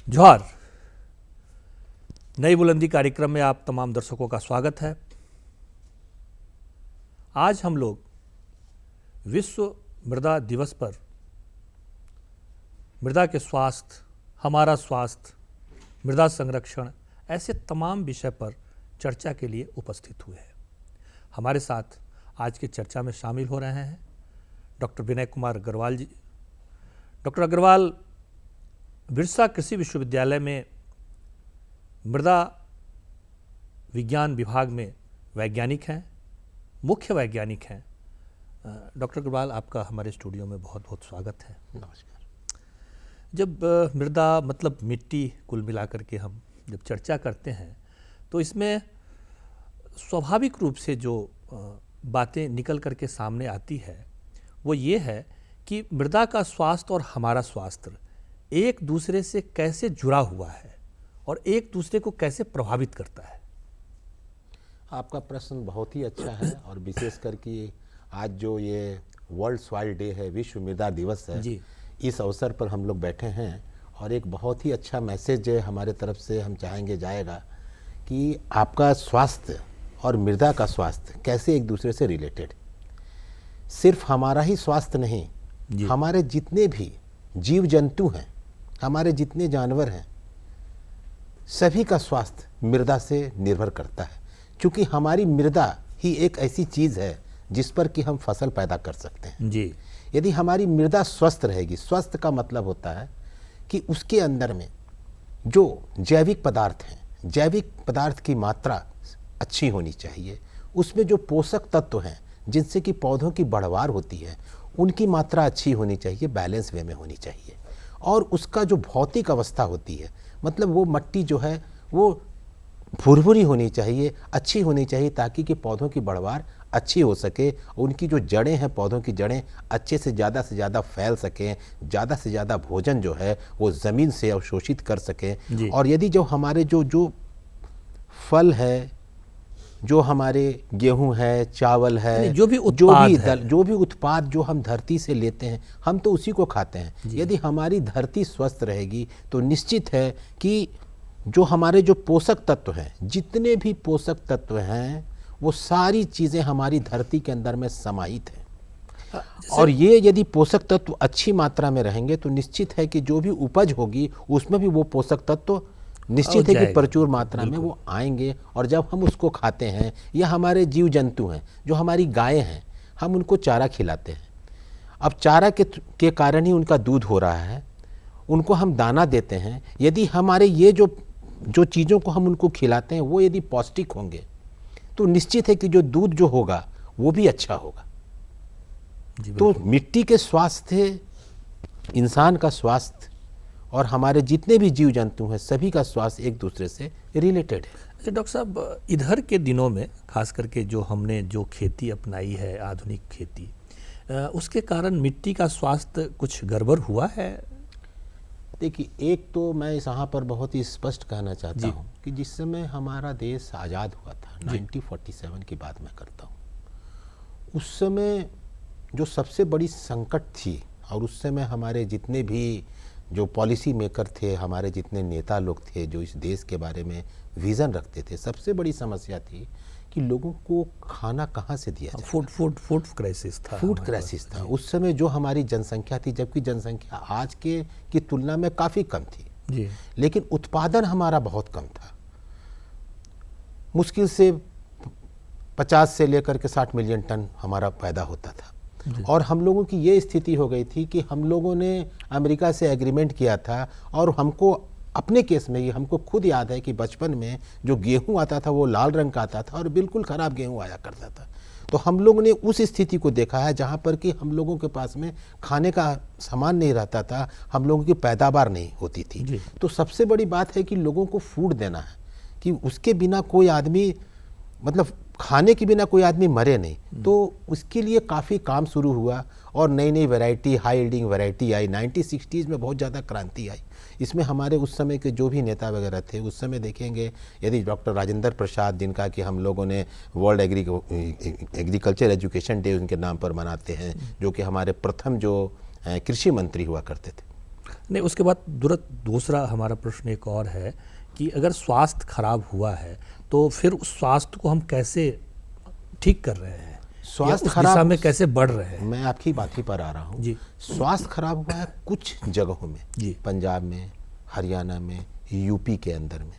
जोहार। नई बुलंदी कार्यक्रम में आप तमाम दर्शकों का स्वागत है। आज हम लोग विश्व मृदा दिवस पर मृदा के स्वास्थ्य, हमारा स्वास्थ्य, मृदा संरक्षण, ऐसे तमाम विषय पर चर्चा के लिए उपस्थित हुए हैं। हमारे साथ आज की चर्चा में शामिल हो रहे हैं डॉक्टर विनय कुमार अग्रवाल जी। डॉक्टर अग्रवाल बिरसा कृषि विश्वविद्यालय में मृदा विज्ञान विभाग में वैज्ञानिक हैं, मुख्य वैज्ञानिक हैं। डॉक्टर अग्रवाल, आपका हमारे स्टूडियो में बहुत बहुत स्वागत है। नमस्कार। जब मृदा मतलब मिट्टी कुल मिलाकर के हम जब चर्चा करते हैं तो इसमें स्वाभाविक रूप से जो बातें निकल करके सामने आती है वो ये है कि मृदा का स्वास्थ्य और हमारा स्वास्थ्य एक दूसरे से कैसे जुड़ा हुआ है और एक दूसरे को कैसे प्रभावित करता है। आपका प्रश्न बहुत ही अच्छा है और विशेष करके आज जो ये वर्ल्ड सॉइल डे है, विश्व मृदा दिवस है जी। इस अवसर पर हम लोग बैठे हैं और एक बहुत ही अच्छा मैसेज हमारे तरफ से हम चाहेंगे जाएगा कि आपका स्वास्थ्य और मृदा का स्वास्थ्य कैसे एक दूसरे से रिलेटेड। सिर्फ हमारा ही स्वास्थ्य नहीं, हमारे जितने भी जीव जंतु हैं, हमारे जितने जानवर हैं, सभी का स्वास्थ्य मृदा से निर्भर करता है, क्योंकि हमारी मृदा ही एक ऐसी चीज़ है जिस पर कि हम फसल पैदा कर सकते हैं जी। यदि हमारी मृदा स्वस्थ रहेगी, स्वस्थ का मतलब होता है कि उसके अंदर में जो जैविक पदार्थ हैं, जैविक पदार्थ की मात्रा अच्छी होनी चाहिए, उसमें जो पोषक तत्व हैं जिनसे कि पौधों की बढ़वार होती है उनकी मात्रा अच्छी होनी चाहिए, बैलेंस वे में होनी चाहिए। और उसका जो भौतिक अवस्था होती है, मतलब वो मट्टी जो है वो भुरभुरी होनी चाहिए, अच्छी होनी चाहिए, ताकि कि पौधों की बढ़वार अच्छी हो सके, उनकी जो जड़ें हैं, पौधों की जड़ें अच्छे से ज़्यादा फैल सकें, ज़्यादा से ज़्यादा भोजन जो है वो ज़मीन से अवशोषित कर सकें। और यदि जो हमारे जो फल है, जो हमारे गेहूं है, चावल है, जो भी उत्पाद जो हम धरती से लेते हैं, हम तो उसी को खाते हैं। यदि हमारी धरती स्वस्थ रहेगी तो निश्चित है कि जो हमारे जो पोषक तत्व हैं, जितने भी पोषक तत्व हैं, वो सारी चीज़ें हमारी धरती के अंदर में समाहित हैं। और ये यदि पोषक तत्व अच्छी मात्रा में रहेंगे तो निश्चित है कि जो भी उपज होगी उसमें भी वो पोषक तत्व निश्चित है कि प्रचुर मात्रा में वो आएंगे। और जब हम उसको खाते हैं, या हमारे जीव जंतु हैं, जो हमारी गायें हैं, हम उनको चारा खिलाते हैं। अब चारा के कारण ही उनका दूध हो रहा है, उनको हम दाना देते हैं। यदि हमारे ये जो चीज़ों को हम उनको खिलाते हैं वो यदि पौष्टिक होंगे तो निश्चित है कि जो दूध जो होगा वो भी अच्छा होगा। तो मिट्टी के स्वास्थ्य, इंसान का स्वास्थ्य और हमारे जितने भी जीव जंतु हैं, सभी का स्वास्थ्य एक दूसरे से रिलेटेड है। अच्छा डॉक्टर साहब, इधर के दिनों में खास करके जो हमने जो खेती अपनाई है, आधुनिक खेती, उसके कारण मिट्टी का स्वास्थ्य कुछ गड़बड़ हुआ है? देखिए, एक तो मैं यहाँ पर बहुत ही स्पष्ट कहना चाहता हूँ कि जिस समय हमारा देश आज़ाद हुआ था, 1947 की बात मैं करता हूँ, उस समय जो सबसे बड़ी संकट थी, और उस समय हमारे जितने भी जो पॉलिसी मेकर थे, हमारे जितने नेता लोग थे जो इस देश के बारे में विज़न रखते थे, सबसे बड़ी समस्या थी कि लोगों को खाना कहाँ से दिया जाए। फूड क्राइसिस था। फूड क्राइसिस था उस समय। जो हमारी जनसंख्या थी, जबकि जनसंख्या आज की तुलना में काफ़ी कम थी जी, लेकिन उत्पादन हमारा बहुत कम था। मुश्किल से 50 से लेकर के 60 मिलियन टन हमारा पैदा होता था। और हम लोगों की ये स्थिति हो गई थी कि हम लोगों ने अमेरिका से एग्रीमेंट किया था, और हमको अपने केस में ही हमको खुद याद है कि बचपन में जो गेहूं आता था वो लाल रंग का आता था और बिल्कुल ख़राब गेहूं आया करता था। तो हम लोगों ने उस स्थिति को देखा है जहाँ पर कि हम लोगों के पास में खाने का सामान नहीं रहता था, हम लोगों की पैदावार नहीं होती थी। तो सबसे बड़ी बात है कि लोगों को फूड देना है, कि उसके बिना कोई आदमी, मतलब खाने के बिना कोई आदमी मरे नहीं। तो उसके लिए काफ़ी काम शुरू हुआ और नई नई वैरायटी, हाई यील्डिंग वैरायटी आई। 1960s में बहुत ज़्यादा क्रांति आई। इसमें हमारे उस समय के जो भी नेता वगैरह थे, उस समय देखेंगे यदि डॉक्टर राजेंद्र प्रसाद, जिनका कि हम लोगों ने वर्ल्ड एग्रीकल्चर एजुकेशन डे उनके नाम पर मनाते हैं, जो कि हमारे प्रथम जो कृषि मंत्री हुआ करते थे, नहीं, उसके बाद दूसरा हमारा प्रश्न एक और है कि अगर स्वास्थ्य खराब हुआ है तो फिर उस स्वास्थ्य को हम कैसे ठीक कर रहे हैं, स्वास्थ्य उस दिशा में कैसे बढ़ रहे हैं? मैं आपकी बात ही पर आ रहा हूँ जी। स्वास्थ्य खराब हुआ है कुछ जगहों में, जी। पंजाब में, हरियाणा में, यूपी के अंदर में,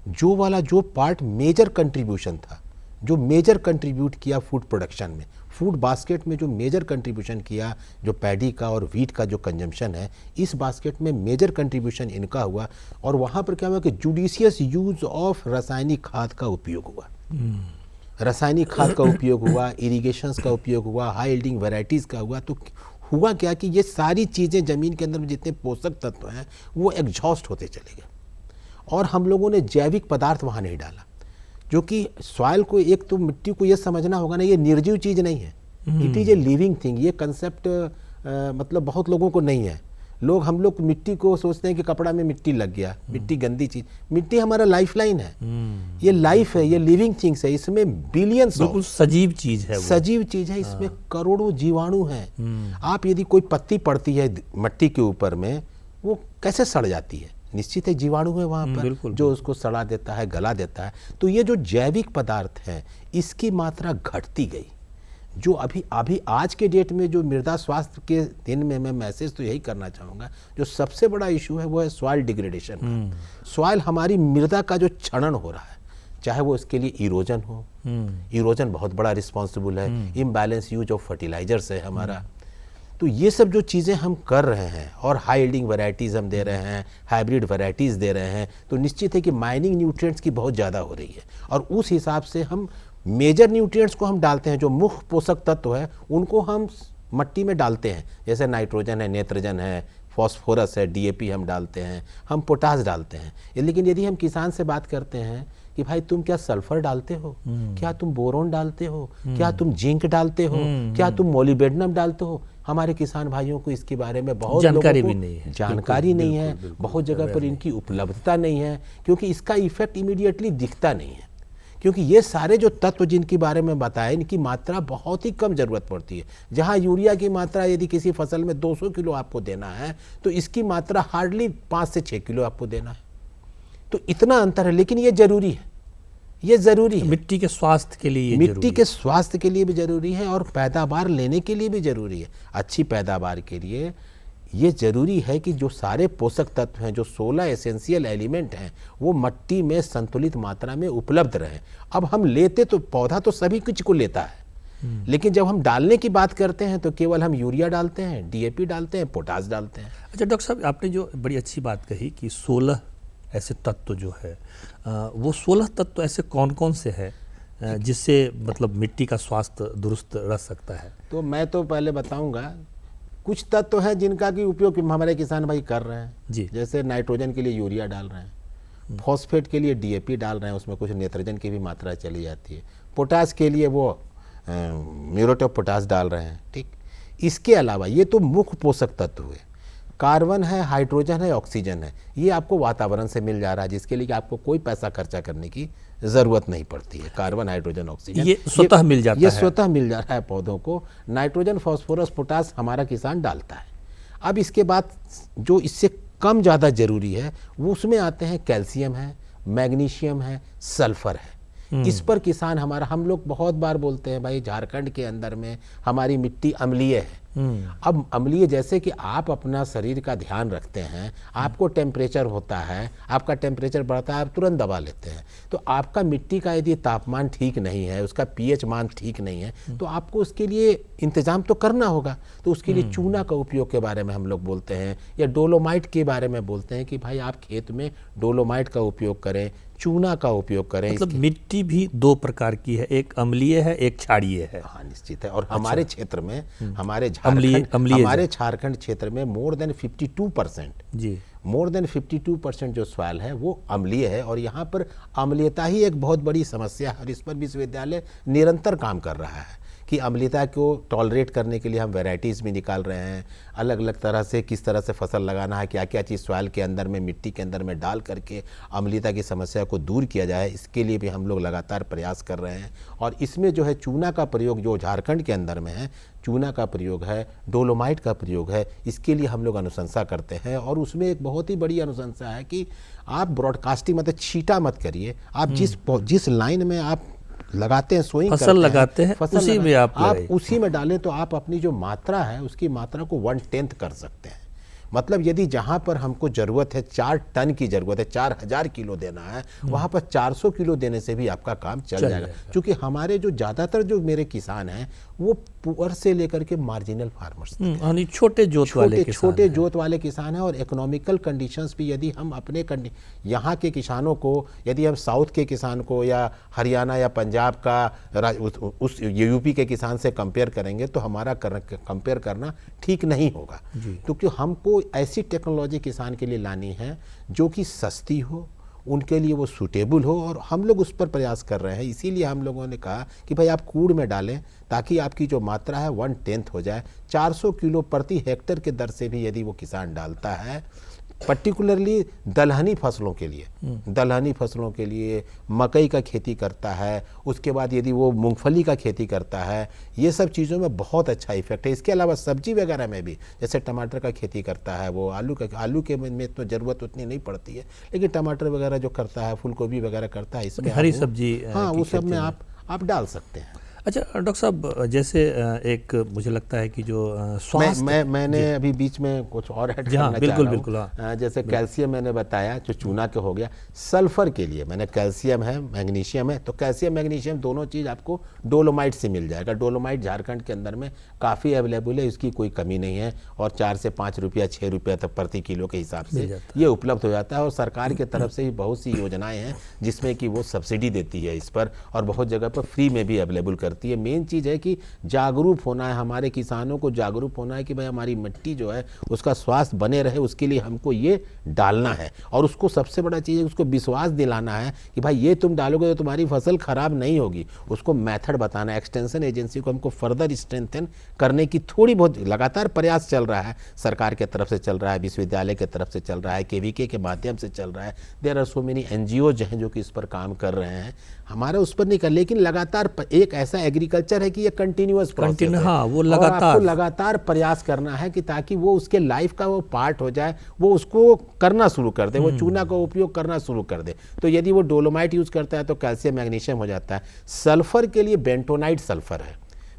जो पार्ट मेजर कंट्रीब्यूशन था, जो मेजर कंट्रीब्यूट किया फूड प्रोडक्शन में, फूड बास्केट में जो मेजर कंट्रीब्यूशन किया, जो पैडी का और वीट का जो कंजम्पशन है, इस बास्केट में मेजर कंट्रीब्यूशन इनका हुआ। और वहाँ पर क्या हुआ कि जुडिशियस यूज ऑफ रासायनिक खाद का उपयोग हुआ, रासायनिक खाद का उपयोग हुआ, इरिगेशंस का उपयोग हुआ, हाई यील्डिंग वैरायटीज़ का हुआ। तो हुआ क्या कि ये सारी चीज़ें ज़मीन के अंदर में जितने पोषक तत्व हैं वो एग्जॉस्ट होते चले गए, और हम लोगों ने जैविक पदार्थ वहाँ नहीं डाला, जो कि सॉइल को, एक तो मिट्टी को ये समझना होगा ना, ये निर्जीव चीज़ नहीं है, it is a living thing. ये कंसेप्ट मतलब बहुत लोगों को नहीं है। हम लोग मिट्टी को सोचते हैं कि कपड़ा में मिट्टी लग गया, मिट्टी गंदी चीज। मिट्टी हमारा लाइफलाइन है, ये लाइफ है, ये लिविंग थिंग्स है, इसमें बिलियंस, बिल्कुल सजीव चीज है, सजीव चीज है, इसमें करोड़ों जीवाणु हैं। आप यदि कोई पत्ती पड़ती है मट्टी के ऊपर में, वो कैसे सड़ जाती है? निश्चित है जीवाणु है वहाँ पर जो उसको सड़ा देता है, गला देता है। तो ये जो जैविक पदार्थ है इसकी मात्रा घटती गई। जो अभी आज के डेट में जो मृदा स्वास्थ्य के दिन में मैं मैसेज तो यही करना चाहूँगा, जो सबसे बड़ा इशू है वो है सॉइल डिग्रेडेशन। सॉइल, हमारी मृदा का जो क्षरण हो रहा है, चाहे वो इसके लिए इरोजन हो, इरोजन बहुत बड़ा रिस्पॉन्सिबल है, इम्बैलेंस यूज ऑफ फर्टिलाइजर्स है हमारा। तो ये सब जो चीज़ें हम कर रहे हैं, और हाई यील्डिंग वैरायटीज़ हम दे रहे हैं, हाइब्रिड वैरायटीज़ दे रहे हैं, तो निश्चित है कि माइनिंग न्यूट्रिएंट्स की बहुत ज़्यादा हो रही है, और उस हिसाब से हम मेजर न्यूट्रिएंट्स को हम डालते हैं, जो मुख्य पोषक तत्व है उनको हम मट्टी में डालते हैं, जैसे नाइट्रोजन है, नेत्रजन है, फॉस्फोरस है, डीएपी हम डालते हैं, हम पोटास डालते हैं। लेकिन यदि हम किसान से बात करते हैं कि भाई तुम क्या सल्फर डालते हो, क्या तुम बोरोन डालते हो, क्या तुम जिंक डालते हो, क्या तुम मोलिबेडनम डालते हो, हमारे किसान भाइयों को इसके बारे में बहुत जानकारी भी नहीं है, जानकारी नहीं है, बहुत जगह पर इनकी उपलब्धता नहीं है, क्योंकि इसका इफेक्ट इमीडिएटली दिखता नहीं है। क्योंकि ये सारे जो तत्व जिनके बारे में बताया, इनकी मात्रा बहुत ही कम जरूरत पड़ती है। जहां यूरिया की मात्रा यदि किसी फसल में 200 किलो आपको देना है, तो इसकी मात्रा हार्डली 5 से 6 किलो आपको देना है। तो इतना अंतर है, लेकिन ये जरूरी है, ये जरूरी है। मिट्टी के स्वास्थ्य के लिए, मिट्टी के स्वास्थ्य के लिए भी जरूरी है, और पैदावार लेने के लिए भी जरूरी है। अच्छी पैदावार के लिए ये जरूरी है कि जो सारे पोषक तत्व हैं, जो 16 एसेंशियल एलिमेंट हैं, वो मिट्टी में संतुलित मात्रा में उपलब्ध रहें। अब हम लेते तो पौधा तो सभी कुछ को लेता है, लेकिन जब हम डालने की बात करते हैं तो केवल हम यूरिया डालते हैं, डीएपी डालते हैं, पोटास डालते हैं। अच्छा डॉक्टर साहब, आपने जो बड़ी अच्छी बात कही कि 16 ऐसे तत्व जो है, वो 16 तत्व ऐसे कौन कौन से हैं जिससे मतलब मिट्टी का स्वास्थ्य दुरुस्त रह सकता है? तो मैं तो पहले बताऊंगा, कुछ तत्व हैं जिनका कि उपयोग हमारे किसान भाई कर रहे हैं जी। जैसे नाइट्रोजन के लिए यूरिया डाल रहे हैं, फॉस्फेट के लिए डीएपी डाल रहे हैं, उसमें कुछ नेत्रजन की भी मात्रा चली जाती है, पोटास के लिए वो म्यूरेट ऑफ पोटास डाल रहे हैं। ठीक, इसके अलावा ये तो मुख्य पोषक तत्व हुए। कार्बन है, हाइड्रोजन है, ऑक्सीजन है, ये आपको वातावरण से मिल जा रहा है, जिसके लिए आपको कोई पैसा खर्चा करने की ज़रूरत नहीं पड़ती है। कार्बन, हाइड्रोजन, ऑक्सीजन ये स्वतः मिल जाता है, ये स्वतः मिल जा रहा है पौधों को। नाइट्रोजन, फॉस्फोरस, पोटास हमारा किसान डालता है। अब इसके बाद जो इससे कम ज़्यादा जरूरी है, वो उसमें आते हैं कैल्शियम है, मैग्नीशियम है, सल्फर है। इस पर किसान हमारा, हम लोग बहुत बार बोलते हैं भाई झारखंड के अंदर में हमारी मिट्टी अम्लीय है। अब अम्लीय, जैसे कि आप अपना शरीर का ध्यान रखते हैं, आपको टेम्परेचर होता है, आपका टेम्परेचर बढ़ता है, आप तुरंत दवा लेते हैं। तो आपका मिट्टी का यदि तापमान ठीक नहीं है, उसका पीएच मान ठीक नहीं है, तो आपको उसके लिए इंतजाम तो करना होगा। तो उसके लिए चूना का उपयोग के बारे में हम लोग बोलते हैं, या डोलोमाइट के बारे में बोलते हैं कि भाई आप खेत में डोलोमाइट का उपयोग करें, चूना का उपयोग करें। मतलब मिट्टी भी दो प्रकार की है, एक अम्लीय है, एक क्षारीय है। हाँ निश्चित है। और हमारे क्षेत्र में, हमारे झारखंड क्षेत्र में मोर देन 52% जी, मोर देन 52% जो सॉइल है वो अम्लीय है। और यहाँ पर अम्लीयता ही एक बहुत बड़ी समस्या है, और इस पर विश्वविद्यालय निरंतर काम कर रहा है कि अम्लता को टॉलरेट करने के लिए हम वैरायटीज़ भी निकाल रहे हैं, अलग अलग तरह से किस तरह से फसल लगाना है, क्या क्या चीज़ सॉइल के अंदर में, मिट्टी के अंदर में डाल करके अम्लता की समस्या को दूर किया जाए, इसके लिए भी हम लोग लगातार प्रयास कर रहे हैं। और इसमें जो है चूना का प्रयोग जो झारखंड के अंदर में है, चूना का प्रयोग है, डोलोमाइट का प्रयोग है, इसके लिए हम लोग अनुशंसा करते हैं। और उसमें एक बहुत ही बड़ी अनुशंसा है कि आप ब्रॉडकास्टिंग मतलब छीटा मत करिए, आप जिस लाइन में आप लगाते हैं, सोइंग फसल लगाते हैं, उसी में आप उसी में डालें तो आप अपनी जो मात्रा है उसकी मात्रा को 1/10 कर सकते हैं। मतलब यदि जहाँ पर हमको ज़रूरत है 4 टन की ज़रूरत है, 4000 किलो देना है, वहाँ पर 400 किलो देने से भी आपका काम चल जाएगा। क्योंकि हमारे जो ज़्यादातर जो मेरे किसान हैं वो पुअर से लेकर के मार्जिनल फार्मर्स, यानी छोटे जोत वाले किसान हैं। और इकोनॉमिकल कंडीशंस भी यदि हम अपने यहाँ के किसानों को, यदि हम साउथ के किसान को या हरियाणा या पंजाब का उस यूपी के किसान से कंपेयर करेंगे तो हमारा कंपेयर करना ठीक नहीं होगा। क्योंकि हमको ऐसी टेक्नोलॉजी किसान के लिए लानी है जो कि सस्ती हो, उनके लिए वो सूटेबल हो, और हम लोग उस पर प्रयास कर रहे हैं। इसीलिए हम लोगों ने कहा कि भाई आप कूड़ में डालें ताकि आपकी जो मात्रा है 1/10 हो जाए। 400 किलो प्रति हेक्टेयर के दर से भी यदि वो किसान डालता है, पर्टिकुलरली दलहनी फसलों के लिए मकई का खेती करता है, उसके बाद यदि वो मूंगफली का खेती करता है, ये सब चीज़ों में बहुत अच्छा इफेक्ट है। इसके अलावा सब्जी वगैरह में भी, जैसे टमाटर का खेती करता है वो, आलू के में तो ज़रूरत उतनी नहीं पड़ती है, लेकिन टमाटर वगैरह जो करता है, फूलगोभी वगैरह करता है, इसमें हरी सब्जी, हाँ वो सब में आप डाल सकते हैं। अच्छा डॉक्टर साहब, जैसे एक मुझे लगता है कि जो स्वास्थ्य मैंने अभी बीच में कुछ और ऐड करना बिल्कुल जैसे कैल्शियम मैंने बताया जो चूना के हो गया, सल्फर के लिए मैंने कैल्शियम है, मैग्नीशियम है, तो कैल्शियम मैग्नीशियम दोनों चीज़ आपको डोलोमाइट से मिल जाएगा। डोलोमाइट झारखंड के अंदर में काफ़ी अवेलेबल है, इसकी कोई कमी नहीं है, और 4 से 5 रुपया 6 रुपया तक प्रति किलो के हिसाब से ये उपलब्ध हो जाता है। और सरकार की तरफ से भी बहुत सी योजनाएँ हैं जिसमें कि वो सब्सिडी देती है इस पर, और बहुत जगह पर फ्री में भी अवेलेबल करती है। मेन चीज़ है कि जागरूक होना है, हमारे किसानों को जागरूक होना है कि भाई हमारी मिट्टी जो है उसका स्वास्थ्य बने रहे, उसके लिए हमको ये डालना है। और उसको सबसे बड़ा चीज़ है उसको विश्वास दिलाना है कि भाई ये तुम डालोगे तो तुम्हारी फसल खराब नहीं होगी। उसको मेथड बताना है। एक्सटेंशन एजेंसी को हमको फर्दर स्ट्रेंथन करने की थोड़ी बहुत लगातार प्रयास चल रहा है, सरकार के तरफ से चल रहा है, विश्वविद्यालय के तरफ से चल रहा है, केवीके के माध्यम से चल रहा है। There are so many NGOs हैं जो कि इस पर काम कर रहे हैं, हमारा उस पर नहीं कर, लेकिन लगातार एक ऐसा एग्रीकल्चर है कि ये कंटिन्यूअस प्रोसेस है। हाँ, वो आपको लगातार प्रयास करना है कि ताकि वो उसके लाइफ का वो पार्ट हो जाए, वो उसको करना शुरू कर दे, वो चूना का उपयोग करना शुरू कर दे। तो यदि वो डोलोमाइट यूज करता है तो कैल्शियम मैग्नीशियम हो जाता है। सल्फर के लिए बेंटोनाइट सल्फर है,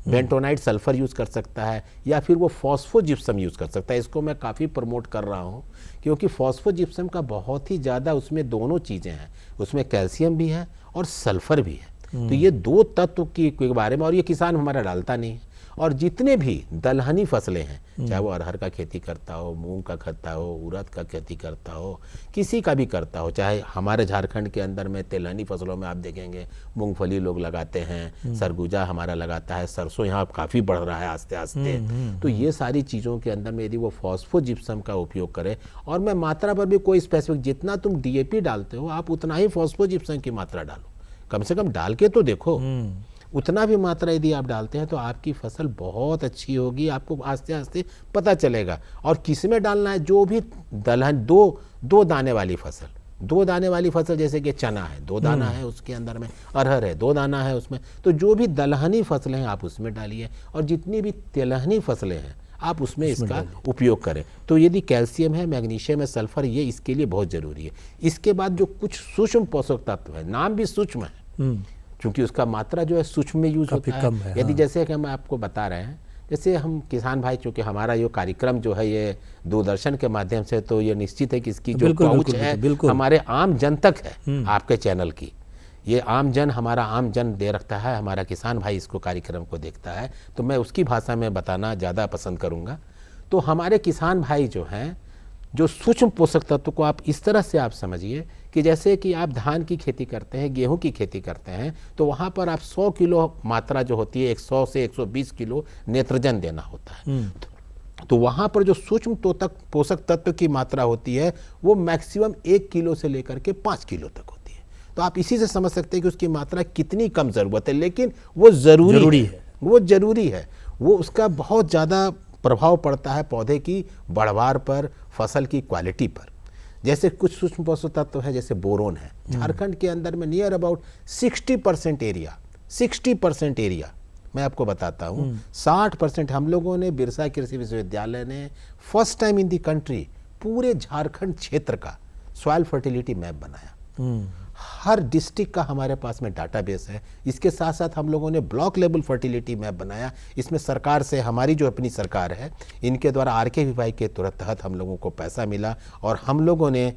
बेंटोनाइट सल्फर यूज़ कर सकता है, या फिर वो फॉस्फोजिप्सम यूज़ कर सकता है। इसको मैं काफ़ी प्रमोट कर रहा हूँ क्योंकि फॉस्फोजिप्सम का बहुत ही ज़्यादा उसमें दोनों चीज़ें हैं, उसमें कैल्शियम भी है और सल्फर भी है। तो ये दो तत्व के बारे में, और ये किसान हमारा डालता नहीं है। और जितने भी दलहनी फसलें हैं, चाहे वो अरहर का खेती करता हो, मूंग का करता हो, उड़द का खेती करता हो, किसी का भी करता हो, चाहे हमारे झारखंड के अंदर में तिलहनी फसलों में आप देखेंगे मूंगफली लोग लगाते हैं, सरगुजा हमारा लगाता है, सरसों यहाँ काफ़ी बढ़ रहा है आस्ते आस्ते। तो ये सारी चीज़ों के अंदर में यदि वो फॉस्फोजिप्सम का उपयोग करें, और मैं मात्रा पर भी कोई स्पेसिफिक, जितना तुम डीएपी डालते हो आप उतना ही फॉस्फोजिप्सम की मात्रा डालो, कम से कम डाल के तो देखो। उतना भी मात्रा यदि आप डालते हैं तो आपकी फसल बहुत अच्छी होगी, आपको आस्ते आस्ते पता चलेगा। और किस में डालना है, जो भी दलहन दो दाने वाली फसल, 2 दाने वाली फसल, जैसे कि चना है 2 दाना है उसके अंदर में, अरहर है 2 दाना है उसमें, तो जो भी दलहनी फसलें हैं आप उसमें डालिए, और जितनी भी तिलहनी फसलें हैं आप उसमें इसका उपयोग करें। तो यदि कैल्शियम है, मैग्नीशियम है, सल्फर, ये इसके लिए बहुत ज़रूरी है। इसके बाद जो कुछ सूक्ष्म पोषक तत्व है, नाम भी सूक्ष्म है क्योंकि उसका मात्रा जो है सूक्ष्म में यूज होता है। यदि जैसे कि हम आपको बता रहे हैं, जैसे हम किसान भाई, चूँकि हमारा ये कार्यक्रम जो है ये दूरदर्शन के माध्यम से, तो ये निश्चित है कि इसकी जो पहुँच है हमारे आम जन तक है, आपके चैनल की, ये आम जन, हमारा आम जन दे रखता है, हमारा किसान भाई इसको कार्यक्रम को देखता है, तो मैं उसकी भाषा में बताना ज़्यादा पसंद करूँगा। तो हमारे किसान भाई जो हैं, जो सूक्ष्म पोषक तत्व को आप इस तरह से आप समझिए कि जैसे कि आप धान की खेती करते हैं, गेहूं की खेती करते हैं, तो वहाँ पर आप 100 किलो मात्रा जो होती है, 100 से 120 किलो नेत्रजन देना होता है। तो वहाँ पर जो सूक्ष्म पोषक तत्व की मात्रा होती है वो मैक्सिमम 1 किलो से लेकर के 5 किलो तक होती है। तो आप इसी से समझ सकते हैं कि उसकी मात्रा कितनी कम ज़रूरत है, लेकिन वो ज़रूरी है। वो जरूरी है। वो उसका बहुत ज़्यादा प्रभाव पड़ता है पौधे की बढ़वार पर, फसल की क्वालिटी पर। जैसे कुछ सूक्ष्म पोषक तत्व है, जैसे बोरोन है। झारखंड के अंदर में नियर अबाउट 60% एरिया मैं आपको बताता हूँ, 60% हम लोगों ने बिरसा कृषि विश्वविद्यालय ने first time in the country पूरे झारखंड क्षेत्र का सॉइल फर्टिलिटी मैप बनाया। हर डिस्ट्रिक्ट का हमारे पास में डाटाबेस है। इसके साथ साथ हम लोगों ने ब्लॉक लेवल फर्टिलिटी मैप बनाया। इसमें सरकार से, हमारी जो अपनी सरकार है, इनके द्वारा RKVY के तहत हम लोगों को पैसा मिला और हम लोगों ने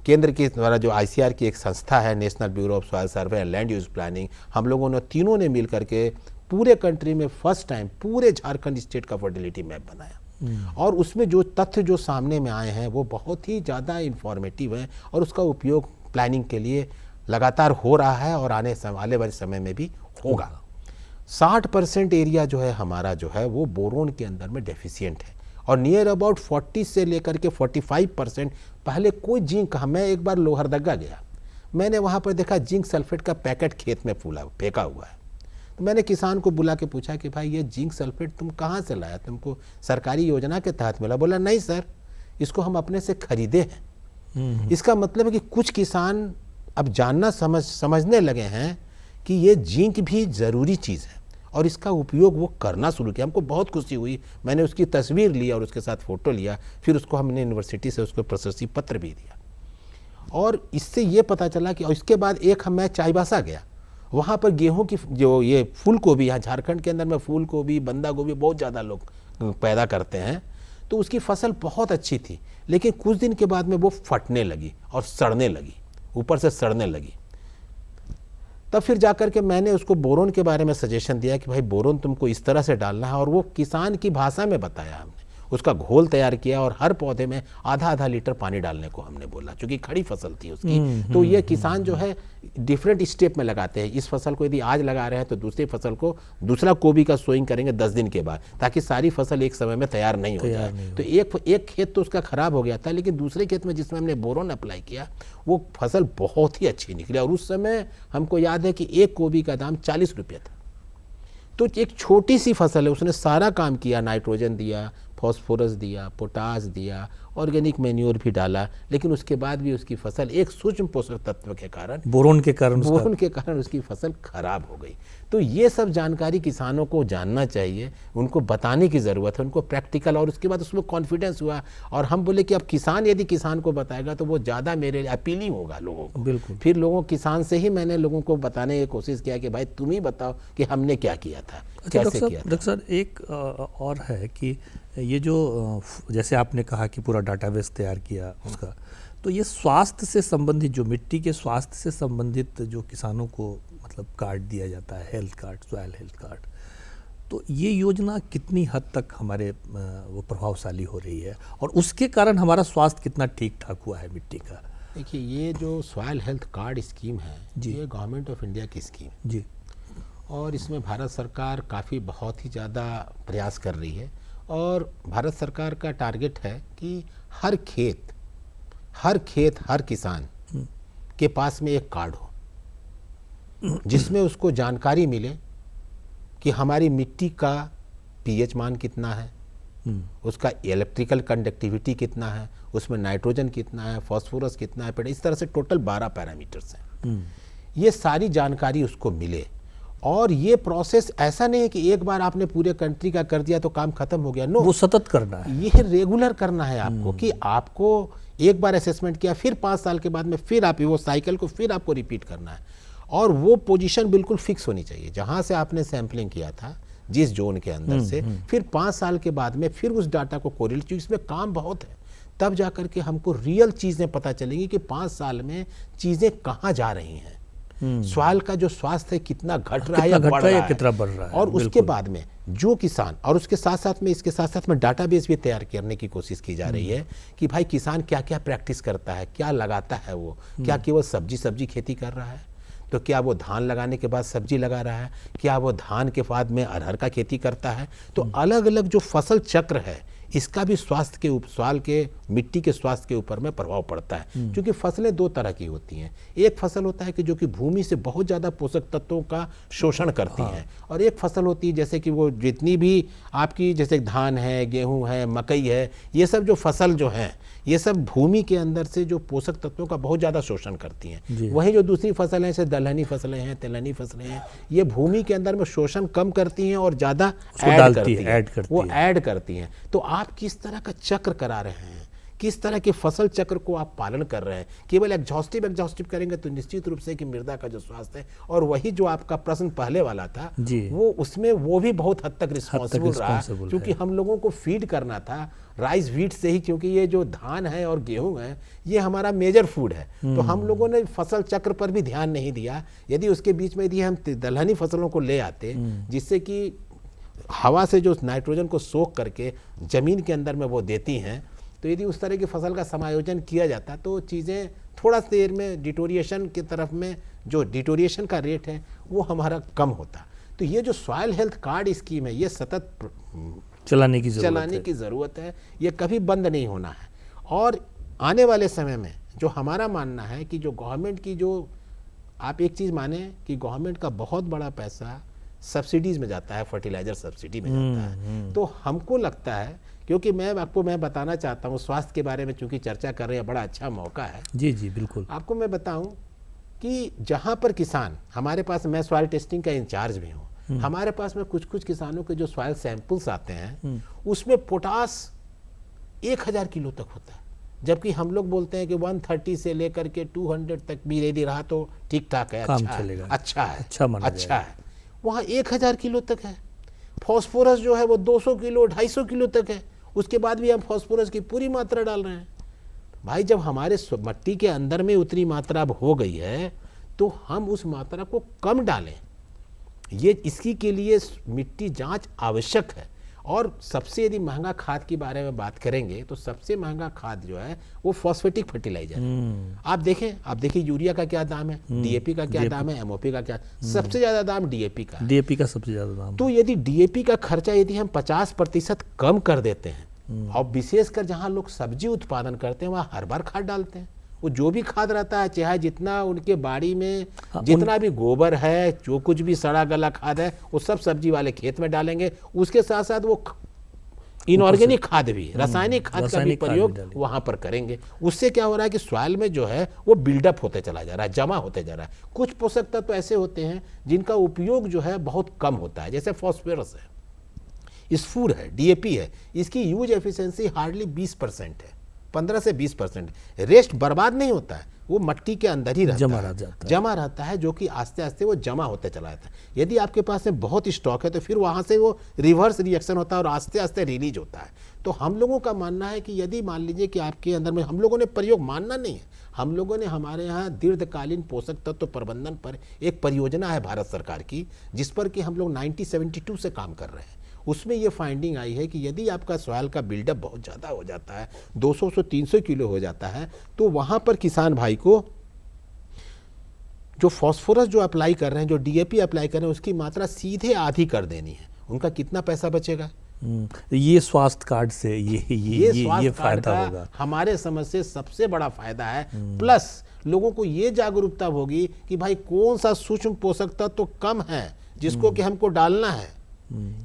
केंद्र के द्वारा जो ICR की एक संस्था है, national bureau of soil survey and land use planning, हम लोगों ने तीनों ने मिल करके पूरे कंट्री में फर्स्ट टाइम पूरे झारखंड स्टेट का फर्टिलिटी मैप बनाया। और उसमें जो तथ्य जो सामने में आए हैं वो बहुत ही ज़्यादा इंफॉर्मेटिव हैं और उसका उपयोग प्लानिंग के लिए लगातार हो रहा है और आने वाले समय में भी होगा। 60% एरिया जो है हमारा जो है वो बोरोन के अंदर में डेफिशिएंट है और नियर अबाउट 40 से लेकर के 45% पहले कोई जिंक, मैं एक बार लोहरदगा गया, मैंने वहाँ पर देखा जिंक सल्फेट का पैकेट खेत में फेंका हुआ है। तो मैंने किसान को बुला के पूछा कि भाई ये जिंक सल्फेट तुम कहाँ से लाया, तुमको सरकारी योजना के तहत मिला? बोला नहीं सर, इसको हम अपने से खरीदे हैं। इसका मतलब है कि कुछ किसान अब जानना समझने लगे हैं कि ये जिंक भी ज़रूरी चीज़ है और इसका उपयोग वो करना शुरू किया। हमको बहुत खुशी हुई। मैंने उसकी तस्वीर ली और उसके साथ फ़ोटो लिया, फिर उसको हमने यूनिवर्सिटी से उसको प्रशस्ति पत्र भी दिया। और इससे ये पता चला कि, और इसके बाद मैं चाईबासा गया, वहाँ पर गेहूं की जो ये फूल गोभी, यहाँ झारखंड के अंदर में फूल गोभी, बंदा गोभी बहुत ज़्यादा लोग पैदा करते हैं, तो उसकी फसल बहुत अच्छी थी, लेकिन कुछ दिन के बाद में वो फटने लगी और सड़ने लगी, ऊपर से सड़ने लगी। तब फिर जाकर के मैंने उसको बोरोन के बारे में सजेशन दिया कि भाई बोरोन तुमको इस तरह से डालना है, और वो किसान की भाषा में बताया हमने, उसका घोल तैयार किया और हर पौधे में आधा लीटर पानी डालने को हमने बोला, क्योंकि खड़ी फसल थी उसकी। तो ये किसान जो है डिफरेंट स्टेप में लगाते हैं। इस फसल को यदि आज लगा रहे हैं तो दूसरी फसल को, दूसरा गोभी का सोइंग करेंगे 10 दिन के बाद, ताकि सारी फसल एक समय में तैयार नहीं हो जाए। तो एक खेत तो उसका खराब हो गया था, लेकिन दूसरे खेत में जिसमें हमने बोरोन अप्लाई किया वो फसल बहुत ही अच्छी निकली। और उस समय हमको याद है कि एक गोभी का दाम 40 रुपये था। तो एक छोटी सी फसल है, उसने सारा काम किया, नाइट्रोजन दिया, फॉस्फोरस दिया, पोटास दिया, ऑर्गेनिक मैन्योर भी डाला, लेकिन उसके बाद भी उसकी फसल एक सूक्ष्म पोषक तत्व के कारण, बोरोन के कारण उसकी फसल खराब हो गई। तो ये सब जानकारी किसानों को जानना चाहिए, उनको बताने की ज़रूरत है, उनको प्रैक्टिकल, और उसके बाद उसमें कॉन्फिडेंस हुआ। और हम बोले कि अब किसान यदि किसान को बताएगा तो वो ज़्यादा मेरे लिए अपीलिंग होगा लोगों को। बिल्कुल। फिर किसान से ही मैंने लोगों को बताने की कोशिश किया कि भाई तुम ही बताओ कि हमने क्या किया था, कैसे किया था। डॉक्टर साहब एक और है कि ये जो जैसे आपने कहा कि पूरा डाटाबेस तैयार किया उसका, तो ये स्वास्थ्य से संबंधित, जो मिट्टी के स्वास्थ्य से संबंधित जो किसानों को मतलब कार्ड दिया जाता है, health card, soil health card, तो ये योजना कितनी हद तक हमारे वो प्रभावशाली हो रही है और उसके कारण हमारा स्वास्थ्य कितना ठीक ठाक हुआ है मिट्टी का? देखिए, ये जो सॉइल हेल्थ कार्ड स्कीम है ये गवर्नमेंट ऑफ इंडिया की स्कीम जी, और इसमें भारत सरकार काफ़ी बहुत ही ज़्यादा प्रयास कर रही है। और भारत सरकार का टारगेट है कि हर खेत, हर किसान के पास में एक कार्ड हो, जिसमें उसको जानकारी मिले कि हमारी मिट्टी का पीएच मान कितना है, उसका इलेक्ट्रिकल कंडक्टिविटी कितना है, उसमें नाइट्रोजन कितना है, फास्फोरस कितना है, इस तरह से टोटल 12 पैरामीटर्स हैं। ये सारी जानकारी उसको मिले। और ये प्रोसेस ऐसा नहीं है कि एक बार आपने पूरे कंट्री का कर दिया तो काम खत्म हो गया। नो, वो सतत करना है, ये रेगुलर करना है आपको, कि आपको एक बार असेसमेंट किया, फिर 5 साल के बाद में फिर आप वो साइकिल को फिर आपको रिपीट करना है। और वो पोजीशन बिल्कुल फिक्स होनी चाहिए जहां से आपने सैंपलिंग किया था, जिस जोन के अंदर से, फिर 5 साल के बाद में फिर उस डाटा को कोरिलेट, क्योंकि इसमें काम बहुत है, तब जाकर के हमको रियल चीजें पता चलेंगी कि 5 साल में चीजें कहाँ जा रही हैं, सॉइल का जो स्वास्थ्य है कितना घट रहा है या बढ़ रहा है, कितना बढ़ रहा है। और उसके बाद में जो किसान, और उसके साथ साथ में इसके साथ साथ में डाटाबेस भी तैयार करने की कोशिश की जा रही है कि भाई किसान क्या क्या प्रैक्टिस करता है, क्या लगाता है, वो क्या केवल सब्जी खेती कर रहा है, तो क्या वो धान लगाने के बाद सब्जी लगा रहा है, क्या वो धान के बाद में अरहर का खेती करता है। तो अलग अलग जो फसल चक्र है इसका भी स्वास्थ्य के सवाल के मिट्टी के स्वास्थ्य के ऊपर में प्रभाव पड़ता है। क्योंकि फसलें दो तरह की होती हैं, एक फसल होता है कि जो कि भूमि से बहुत ज़्यादा पोषक तत्वों का शोषण करती हैं, और एक फसल होती है जैसे कि वो जितनी भी आपकी जैसे धान है, गेहूं है, मकई है, ये सब जो फसल जो हैं ये सब भूमि के अंदर से जो पोषक तत्वों का बहुत ज़्यादा शोषण करती हैं। वहीं जो दूसरी फसलें जैसे दलहनी फसलें हैं, तिलहनी फसलें हैं, ये भूमि के अंदर में शोषण कम करती हैं और ज़्यादा ऐड करती हैं। तो आप किस तरह का चक्र करा रहे हैं, किस तरह के फसल चक्र को आप पालन कर रहे हैं। केवल एग्जॉस्टिव करेंगे तो निश्चित रूप से कि मृदा का जो स्वास्थ्य है, और वही जो आपका प्रश्न पहले वाला था वो उसमें वो भी बहुत हद तक रिस्पॉन्सिबल रहा, क्योंकि हम लोगों को फीड करना था राइस व्हीट से ही, क्योंकि ये जो धान है और गेहूं है ये हमारा मेजर फूड है। तो हम लोगों ने फसल चक्र पर भी ध्यान नहीं दिया। यदि उसके बीच में यदि हम दलहनी फसलों को ले आते जिससे कि हवा से जो नाइट्रोजन को सोख करके जमीन के अंदर में वो देती हैं, तो यदि उस तरह की फसल का समायोजन किया जाता तो चीज़ें थोड़ा देर में डिटोरिएशन की तरफ में, जो डिटोरिएशन का रेट है वो हमारा कम होता। तो ये जो सॉइल हेल्थ कार्ड स्कीम है ये सतत चलाने की ज़रूरत है, ये कभी बंद नहीं होना है। और आने वाले समय में जो हमारा मानना है कि जो गवर्नमेंट की जो, आप एक चीज़ माने कि गवर्नमेंट का बहुत बड़ा पैसा सब्सिडीज़ में जाता है, फर्टिलाइजर सब्सिडी में जाता है। तो हमको लगता है, क्योंकि मैं बताना चाहता हूँ स्वास्थ्य के बारे में, चूंकि चर्चा कर रहे हैं, बड़ा अच्छा मौका है। जी जी बिल्कुल। आपको मैं बताऊं कि जहाँ पर किसान, हमारे पास, मैं सॉइल टेस्टिंग का इंचार्ज भी हूँ, हमारे पास में कुछ किसानों के जो सॉइल सैंपल्स आते हैं उसमें पोटास 1000 किलो तक होता है, जबकि हम लोग बोलते हैं कि 130 से लेकर के 200 तक भी यदि रहा तो ठीक ठाक है, अच्छा है। वहाँ 1000 किलो तक है। फॉस्फोरस जो है वो 200 किलो 250 किलो तक है, उसके बाद भी हम फॉस्फोरस की पूरी मात्रा डाल रहे हैं। भाई जब हमारे मिट्टी के अंदर में उतनी मात्रा अब हो गई है तो हम उस मात्रा को कम डालें, ये इसकी के लिए मिट्टी जांच आवश्यक है। और सबसे यदि महंगा खाद के बारे में बात करेंगे तो सबसे महंगा खाद जो है वो फॉस्फेटिक फर्टिलाइजर है। आप देखें यूरिया का क्या दाम है, डीएपी का क्या दाम है, एमओपी का क्या, सबसे ज्यादा दाम डीएपी का सबसे ज्यादा दाम। तो यदि डीएपी का खर्चा यदि हम 50% कम कर देते हैं, और विशेषकर जहां लोग सब्जी उत्पादन करते हैं वहां हर बार खाद डालते हैं, वो जो भी खाद रहता है, चाहे जितना उनके बाड़ी में जितना भी गोबर है, जो कुछ भी सड़ा गला खाद है वो सब सब्जी वाले खेत में डालेंगे। उसके साथ साथ वो इनऑर्गेनिक खाद भी, रासायनिक खाद का भी प्रयोग वहां पर करेंगे। उससे क्या हो रहा है कि सॉइल में जो है वो बिल्डअप होते चला जा रहा है, जमा होते जा रहा है। कुछ पोषक तत्व ऐसे होते हैं जिनका उपयोग जो है बहुत कम होता है, जैसे फॉस्फोरस है, स्फूर है, डीएपी है, इसकी यूज एफिशिएंसी हार्डली 20% है, 15 से 20%। रेस्ट बर्बाद नहीं होता है, वो मिट्टी के अंदर ही जमा रहता है, जो कि आस्ते आस्ते वो जमा होते चला जाता है। यदि आपके पास में बहुत स्टॉक है तो फिर वहाँ से वो रिवर्स रिएक्शन होता है और आस्ते आस्ते रिलीज होता है। तो हम लोगों का मानना है कि यदि मान लीजिए कि आपके अंदर में, हम लोगों ने प्रयोग मानना नहीं है, हम लोगों ने हमारे यहाँ दीर्घकालीन पोषक तत्व प्रबंधन पर एक परियोजना है भारत सरकार की, जिस पर कि हम लोग 1972 से काम कर रहे हैं। उसमें ये फाइंडिंग आई है कि यदि आपका सॉइल का बिल्डअप बहुत ज़्यादा हो जाता है, 200 से 300 किलो हो जाता है, तो वहाँ पर किसान भाई को जो फॉस्फोरस जो अप्लाई कर रहे हैं, जो डीएपी अप्लाई कर रहे हैं, उसकी मात्रा सीधे आधी कर देनी है। उनका कितना पैसा बचेगा? ये स्वास्थ्य कार्ड से ये फायदा होगा। हमारे समझ से सबसे बड़ा फायदा है। प्लस लोगों को ये जागरूकता होगी कि भाई कौन सा सूक्ष्म पोषक तत्व तो कम है जिसको कि हमको डालना है,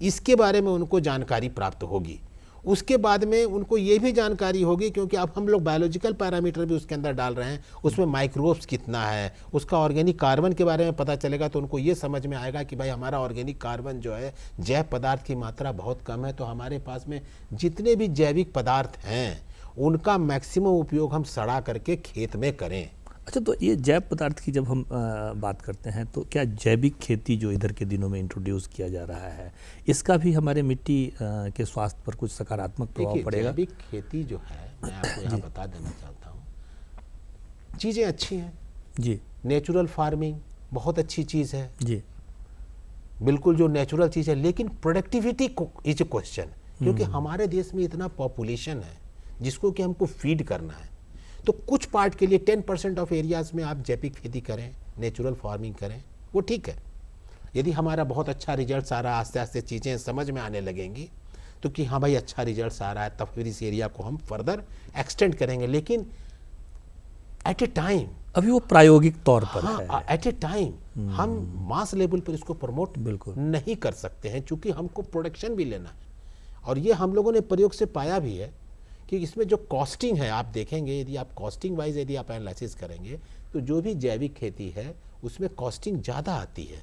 इसके बारे में उनको जानकारी प्राप्त होगी। उसके बाद में उनको ये भी जानकारी होगी, क्योंकि अब हम लोग बायोलॉजिकल पैरामीटर भी उसके अंदर डाल रहे हैं, उसमें माइक्रोब्स कितना है, उसका ऑर्गेनिक कार्बन के बारे में पता चलेगा, तो उनको ये समझ में आएगा कि भाई हमारा ऑर्गेनिक कार्बन जो है, जैव पदार्थ की मात्रा बहुत कम है, तो हमारे पास में जितने भी जैविक पदार्थ हैं उनका मैक्सिमम उपयोग हम सड़ा करके खेत में करें। अच्छा, तो ये जैव पदार्थ की जब हम बात करते हैं तो क्या जैविक खेती जो इधर के दिनों में इंट्रोड्यूस किया जा रहा है, इसका भी हमारे मिट्टी के स्वास्थ्य पर कुछ सकारात्मक प्रभाव पड़ेगा? जैविक खेती जो है, मैं आपको यहाँ बता देना चाहता हूँ, चीज़ें अच्छी हैं जी। नेचुरल फार्मिंग बहुत अच्छी चीज़ है जी, बिल्कुल जो नेचुरल चीज़ है, लेकिन प्रोडक्टिविटी इज ए क्वेश्चन, क्योंकि हमारे देश में इतना पॉपुलेशन है जिसको कि हमको फीड करना है। तो कुछ पार्ट के लिए 10% ऑफ एरियाज में आप जैविक खेती करें, नेचुरल फार्मिंग करें, वो ठीक है। यदि हमारा बहुत अच्छा रिजल्ट आ रहा, आस्ते आस्ते चीज़ें समझ में आने लगेंगी, तो कि हाँ भाई अच्छा रिजल्ट आ रहा है, तब फिर इस एरिया को हम फर्दर एक्सटेंड करेंगे। लेकिन एट ए टाइम, अभी वो प्रायोगिक तौर पर हाँ, है। एट ए टाइम हम मास लेवल पर इसको प्रमोट बिल्कुल नहीं कर सकते हैं, क्योंकि हमको प्रोडक्शन भी लेना है। और ये हम लोगों ने प्रयोग से पाया भी है कि इसमें जो कॉस्टिंग है, आप देखेंगे यदि आप कॉस्टिंग वाइज यदि आप एनालिसिस करेंगे तो जो भी जैविक खेती है उसमें कॉस्टिंग ज़्यादा आती है,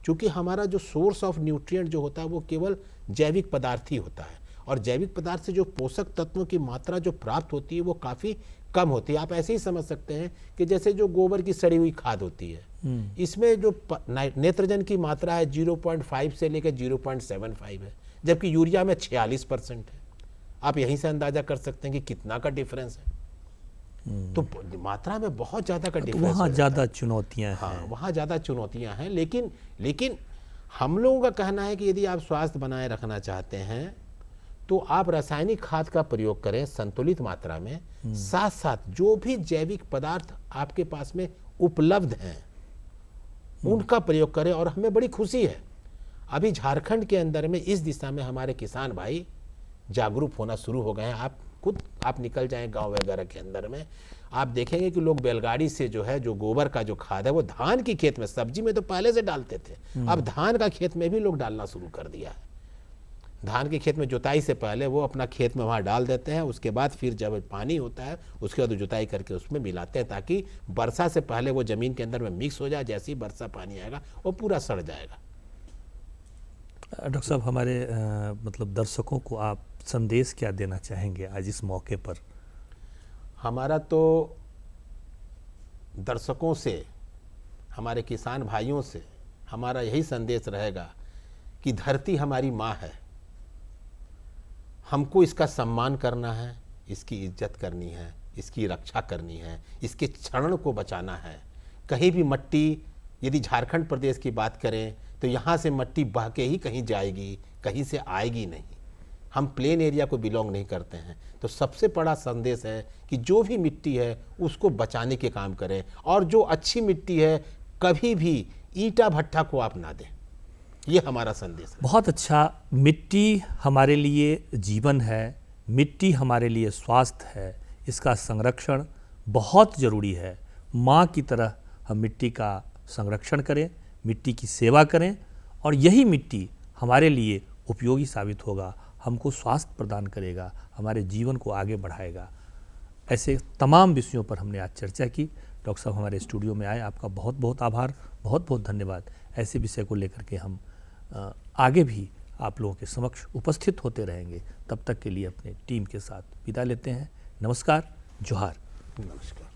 क्योंकि हमारा जो सोर्स ऑफ न्यूट्रिएंट जो होता है वो केवल जैविक पदार्थ ही होता है, और जैविक पदार्थ से जो पोषक तत्वों की मात्रा जो प्राप्त होती है वो काफ़ी कम होती है। आप ऐसे ही समझ सकते हैं कि जैसे जो गोबर की सड़ी हुई खाद होती है, इसमें जो नेत्रजन की मात्रा है 0.5 से लेकर 0.75 है, जबकि यूरिया में 46% है। आप यहीं से अंदाजा कर सकते हैं कि कितना का डिफरेंस है। तो मात्रा में बहुत ज़्यादा का डिफरेंस वहाँ है। ज़्यादा चुनौतियाँ हाँ, हैं। वहाँ ज़्यादा चुनौतियाँ हैं। लेकिन हम लोगों का कहना है कि यदि आप स्वास्थ्य बनाए रखना चाहते हैं तो आप रासायनिक खाद का प्रयोग करें संतुलित मात्रा में, साथ साथ जो भी जैविक पदार्थ आपके पास में उपलब्ध हैं उनका प्रयोग करें। और हमें बड़ी खुशी है, अभी झारखंड के अंदर में इस दिशा में हमारे किसान भाई जागरूक होना शुरू हो गए हैं। आप निकल जाएं गांव वगैरह के अंदर में, आप देखेंगे कि लोग बैलगाड़ी से जो है जो गोबर का जो खाद है वो धान की खेत में, सब्जी में तो पहले से डालते थे, अब धान का खेत में भी लोग डालना शुरू कर दिया है। धान के खेत में जुताई से पहले वो अपना खेत में वहाँ डाल देते हैं, उसके बाद फिर जब पानी होता है उसके बाद जुताई करके उसमें मिलाते हैं, ताकि वर्षा से पहले वो ज़मीन के अंदर में मिक्स हो जाए। जैसे ही वर्षा पानी आएगा वो पूरा सड़ जाएगा। डॉक्टर साहब, हमारे मतलब दर्शकों को आप संदेश क्या देना चाहेंगे आज इस मौके पर? हमारा तो दर्शकों से, हमारे किसान भाइयों से हमारा यही संदेश रहेगा कि धरती हमारी माँ है, हमको इसका सम्मान करना है, इसकी इज्जत करनी है, इसकी रक्षा करनी है, इसके क्षरण को बचाना है। कहीं भी मट्टी, यदि झारखंड प्रदेश की बात करें तो यहाँ से मट्टी बह के ही कहीं जाएगी, कहीं से आएगी नहीं। हम प्लेन एरिया को बिलोंग नहीं करते हैं। तो सबसे बड़ा संदेश है कि जो भी मिट्टी है उसको बचाने के काम करें, और जो अच्छी मिट्टी है कभी भी ईंटा भट्ठा को आप ना दें। ये हमारा संदेश है। बहुत अच्छा। मिट्टी हमारे लिए जीवन है, मिट्टी हमारे लिए स्वास्थ्य है, इसका संरक्षण बहुत ज़रूरी है। माँ की तरह हम मिट्टी का संरक्षण करें, मिट्टी की सेवा करें, और यही मिट्टी हमारे लिए उपयोगी साबित होगा, हमको स्वास्थ्य प्रदान करेगा, हमारे जीवन को आगे बढ़ाएगा। ऐसे तमाम विषयों पर हमने आज चर्चा की। डॉक्टर साहब हमारे स्टूडियो में आए, आपका बहुत बहुत आभार, बहुत बहुत धन्यवाद। ऐसे विषय को लेकर के हम आगे भी आप लोगों के समक्ष उपस्थित होते रहेंगे। तब तक के लिए अपने टीम के साथ विदा लेते हैं। नमस्कार, जोहार। नमस्कार।